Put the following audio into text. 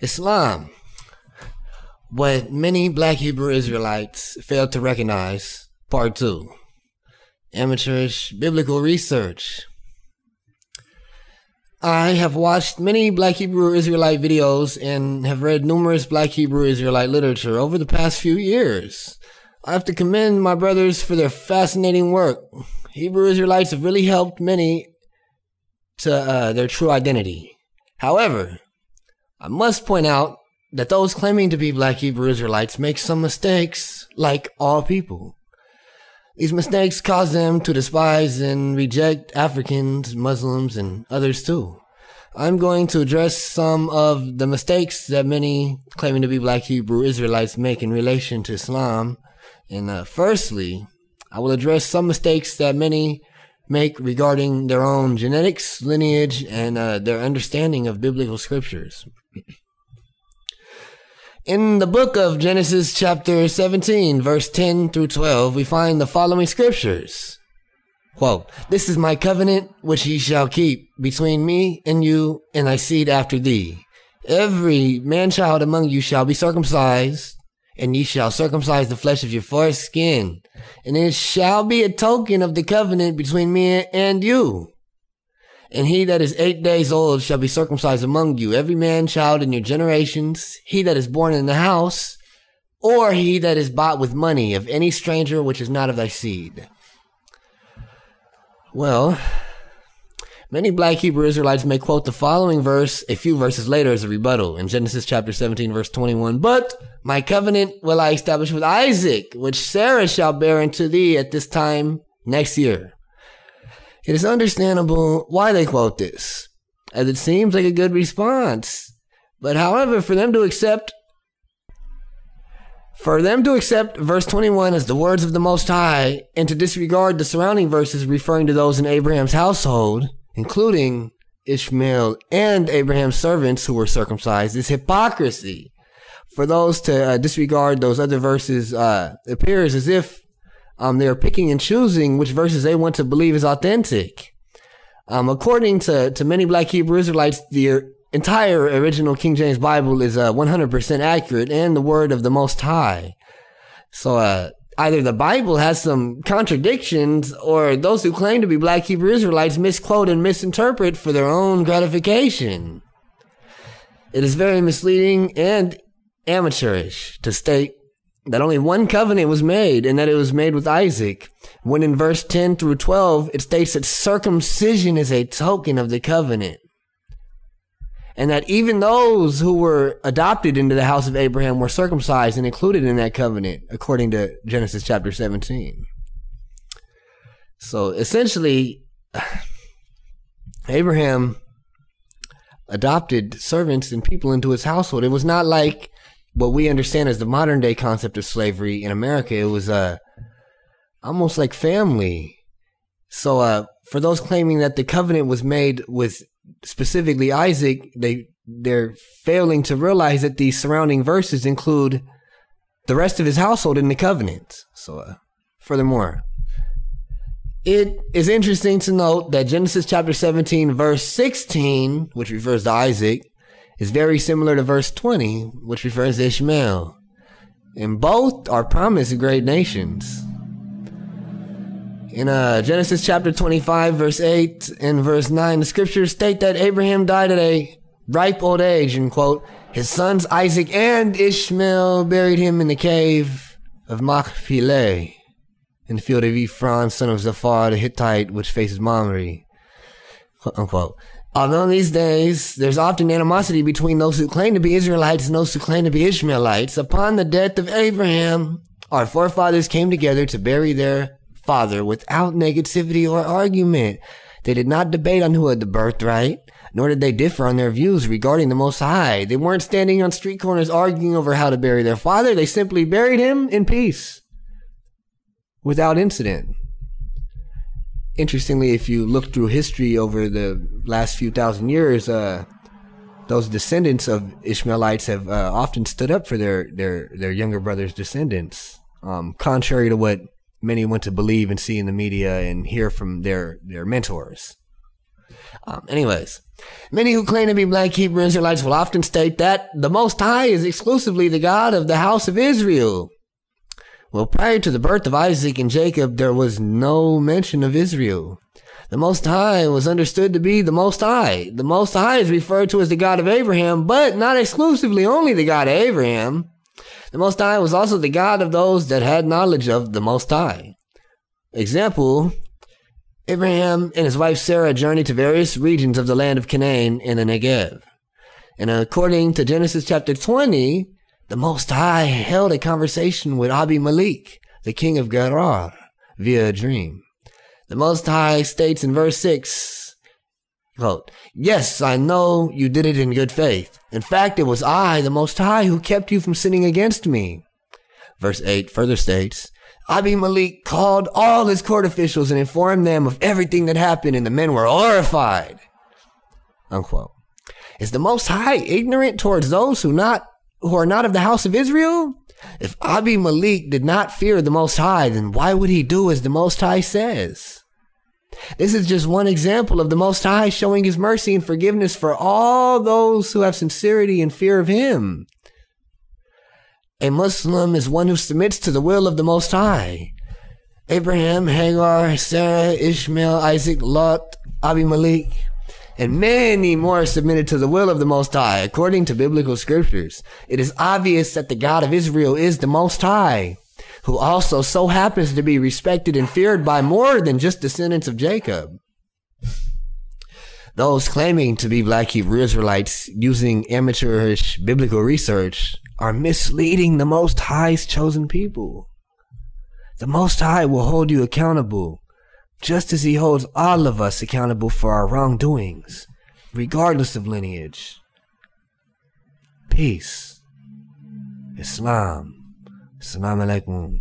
Islam. What many Black Hebrew Israelites failed to recognize. Part 2. Amateurish biblical research. I have watched many Black Hebrew Israelite videos and have read numerous Black Hebrew Israelite literature over the past few years. I have to commend my brothers for their fascinating work. Hebrew Israelites have really helped many to their true identity. However, I must point out that those claiming to be Black Hebrew Israelites make some mistakes, like all people. These mistakes cause them to despise and reject Africans, Muslims, and others too. I'm going to address some of the mistakes that many claiming to be Black Hebrew Israelites make in relation to Islam. And firstly, I will address some mistakes that many make regarding their own genetics, lineage, and their understanding of biblical scriptures. In the book of Genesis chapter 17, verse 10 through 12, we find the following scriptures. Quote, "This is my covenant which ye shall keep between me and you and thy seed after thee. Every man-child among you shall be circumcised, and ye shall circumcise the flesh of your foreskin. And it shall be a token of the covenant between me and you. And he that is 8 days old shall be circumcised among you, every man-child in your generations, he that is born in the house, or he that is bought with money of any stranger which is not of thy seed." Well, many Black Hebrew Israelites may quote the following verse a few verses later as a rebuttal in Genesis chapter 17, verse 21. "But my covenant will I establish with Isaac, which Sarah shall bear unto thee at this time next year." It is understandable why they quote this, as it seems like a good response. But however, for them to accept verse 21 as the words of the Most High and to disregard the surrounding verses referring to those in Abraham's household, including Ishmael and Abraham's servants who were circumcised, is hypocrisy. For those to disregard those other verses appears as if they're picking and choosing which verses they want to believe is authentic. According to many Black Hebrew Israelites, the entire original King James Bible is 100% accurate and the word of the Most High. So either the Bible has some contradictions, or those who claim to be Black Hebrew Israelites misquote and misinterpret for their own gratification. It is very misleading and amateurish to state that only one covenant was made, and that it was made with Isaac, when in verse 10 through 12, it states that circumcision is a token of the covenant. And that even those who were adopted into the house of Abraham were circumcised and included in that covenant, according to Genesis chapter 17. So essentially, Abraham adopted servants and people into his household. It was not like what we understand as the modern day concept of slavery in America. It was almost like family. So for those claiming that the covenant was made with specifically Isaac, they're failing to realize that these surrounding verses include the rest of his household in the covenant. So furthermore, it is interesting to note that Genesis chapter 17 verse 16, which refers to Isaac, is very similar to verse 20, which refers to Ishmael. And both are promised great nations. In Genesis chapter 25, verse 8 and verse 9, the scriptures state that Abraham died at a ripe old age, and quote, "His sons Isaac and Ishmael buried him in the cave of Machpelah, in the field of Ephron, son of Zophar the Hittite, which faces Mamre," unquote. Although these days there's often animosity between those who claim to be Israelites and those who claim to be Ishmaelites, upon the death of Abraham, our forefathers came together to bury their father without negativity or argument. They did not debate on who had the birthright, nor did they differ on their views regarding the Most High. They weren't standing on street corners arguing over how to bury their father. They simply buried him in peace, without incident. Interestingly, if you look through history over the last few thousand years, those descendants of Ishmaelites have often stood up for their younger brother's descendants, contrary to what many want to believe and see in the media and hear from their mentors. Anyways, many who claim to be Black Hebrew Israelites will often state that the Most High is exclusively the God of the house of Israel. Well, prior to the birth of Isaac and Jacob, there was no mention of Israel. The Most High was understood to be the Most High. The Most High is referred to as the God of Abraham, but not exclusively only the God of Abraham. The Most High was also the God of those that had knowledge of the Most High. Example, Abraham and his wife Sarah journeyed to various regions of the land of Canaan in the Negev. And according to Genesis chapter 20, the Most High held a conversation with Abimelech, the king of Gerar, via a dream. The Most High states in verse 6, quote, "Yes, I know you did it in good faith. In fact, it was I, the Most High, who kept you from sinning against me." Verse 8 further states, Abimelech called all his court officials and informed them of everything that happened, and the men were horrified. Unquote. Is the Most High ignorant towards those who are not of the house of Israel? If Abimelech did not fear the Most High, then why would he do as the Most High says? This is just one example of the Most High showing his mercy and forgiveness for all those who have sincerity and fear of him. A Muslim is one who submits to the will of the Most High. Abraham, Hagar, Sarah, Ishmael, Isaac, Lot, Abimelech, and many more submitted to the will of the Most High, according to biblical scriptures. It is obvious that the God of Israel is the Most High, who also so happens to be respected and feared by more than just descendants of Jacob. Those claiming to be Black Hebrew Israelites using amateurish biblical research are misleading the Most High's chosen people. The Most High will hold you accountable, just as he holds all of us accountable for our wrongdoings, regardless of lineage. Peace. Islam. Assalamu alaikum.